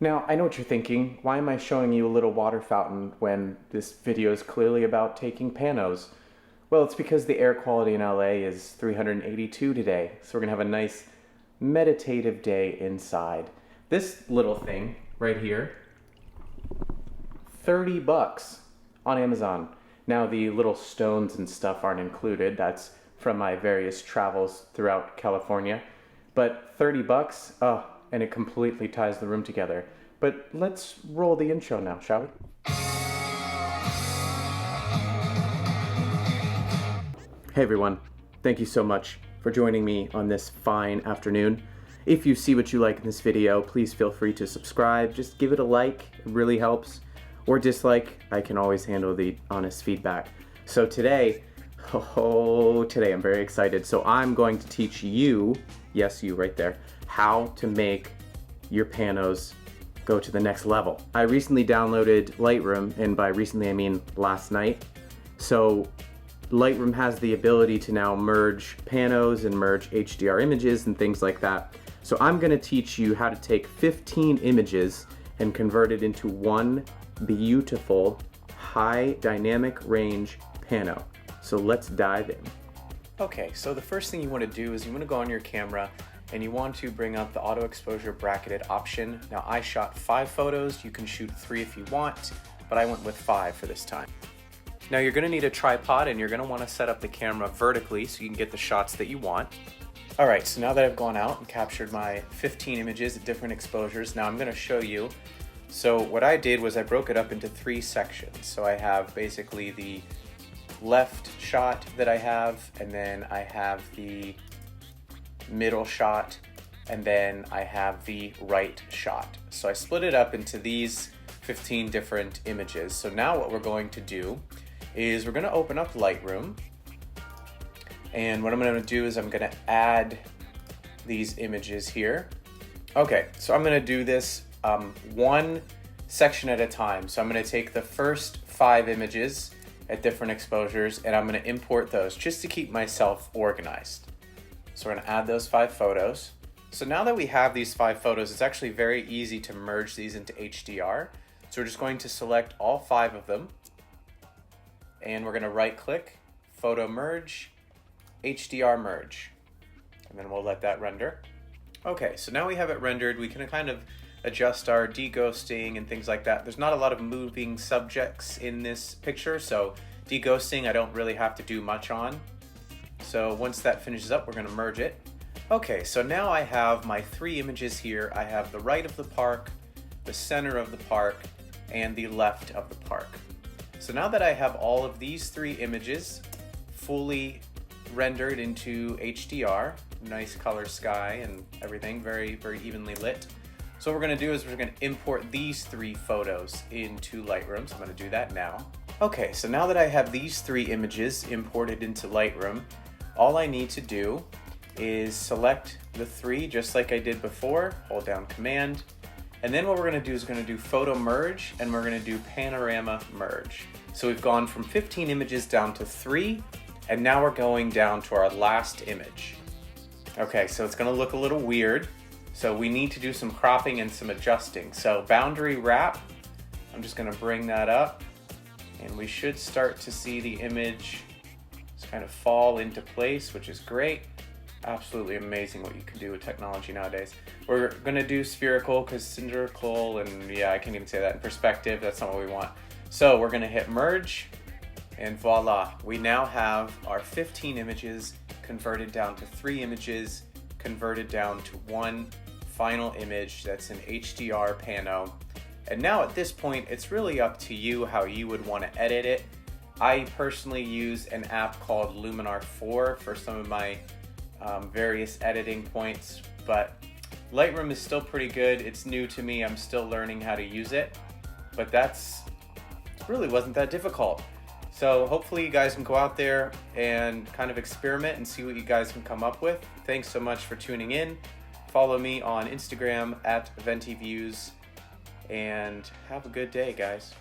Now, I know what you're thinking. Why am I showing you a little water fountain when this video is clearly about taking panos? Well, it's because the air quality in LA is 382 today, so we're gonna have a nice meditative day inside. This little thing right here, 30 bucks on Amazon. Now, the little stones and stuff aren't included. That's from my various travels throughout California. But 30 bucks, oh, and it completely ties the room together. But let's roll the intro now, shall we? Hey everyone, thank you so much for joining me on this fine afternoon. If you see what you like in this video, please feel free to subscribe. Just give it a like, it really helps. Or dislike, I can always handle the honest feedback. So today I'm very excited. So I'm going to teach you, yes, you right there, how to make your panos go to the next level. I recently downloaded Lightroom, and by recently I mean last night. So Lightroom has the ability to now merge panos and merge HDR images and things like that. So I'm gonna teach you how to take 15 images and convert it into one beautiful high dynamic range pano. So let's dive in. Okay, so the first thing you want to do is you want to go on your camera and you want to bring up the auto exposure bracketed option. Now I shot 5 photos, you can shoot 3 if you want, but I went with 5 for this time. Now you're going to need a tripod and you're going to want to set up the camera vertically so you can get the shots that you want. Alright, so now that I've gone out and captured my 15 images at different exposures, now I'm going to show you. So what I did was I broke it up into 3 sections. So I have basically the left shot that I have, and then I have the middle shot, and then I have the right shot. So I split it up into these 15 different images. So now what we're going to do is we're going to open up Lightroom, and what I'm going to do is I'm going to add these images here. Okay, so I'm going to do this one section at a time. So I'm going to take the first 5 images at different exposures and I'm going to import those just to keep myself organized. So we're going to add those 5 photos. So now that we have these 5 photos, it's actually very easy to merge these into HDR. So we're just going to select all 5 of them and we're going to right click, photo merge, HDR merge, and then we'll let that render. Okay, so now we have it rendered. We can kind of adjust our deghosting and things like that. There's not a lot of moving subjects in this picture, so deghosting I don't really have to do much on. So once that finishes up, we're going to merge it. Okay, so now I have my 3 images here. I have the right of the park, the center of the park, and the left of the park. So now that I have all of these 3 images fully rendered into HDR, nice color sky and everything, very, very evenly lit. So what we're going to do is we're going to import these 3 photos into Lightroom. So I'm going to do that now. Okay, so now that I have these 3 images imported into Lightroom, all I need to do is select the 3 just like I did before, hold down Command, and then what we're going to do is we're going to do photo merge and we're going to do panorama merge. So we've gone from 15 images down to 3, and now we're going down to our last image. Okay, so it's going to look a little weird. So we need to do some cropping and some adjusting. So boundary wrap, I'm just going to bring that up and we should start to see the image just kind of fall into place, which is great. Absolutely amazing what you can do with technology nowadays. We're going to do spherical because cylindrical, and yeah, I can't even say that in perspective. That's not what we want. So we're going to hit merge and voila. We now have our 15 images converted down to 3 images, converted down to one final image that's an HDR pano. And now at this point, it's really up to you how you would want to edit it. I personally use an app called Luminar 4 for some of my various editing points, but Lightroom is still pretty good. It's new to me. I'm still learning how to use it, but that's really wasn't that difficult. So hopefully you guys can go out there and kind of experiment and see what you guys can come up with. Thanks so much for tuning in. Follow me on Instagram at bnpvM, and have a good day, guys.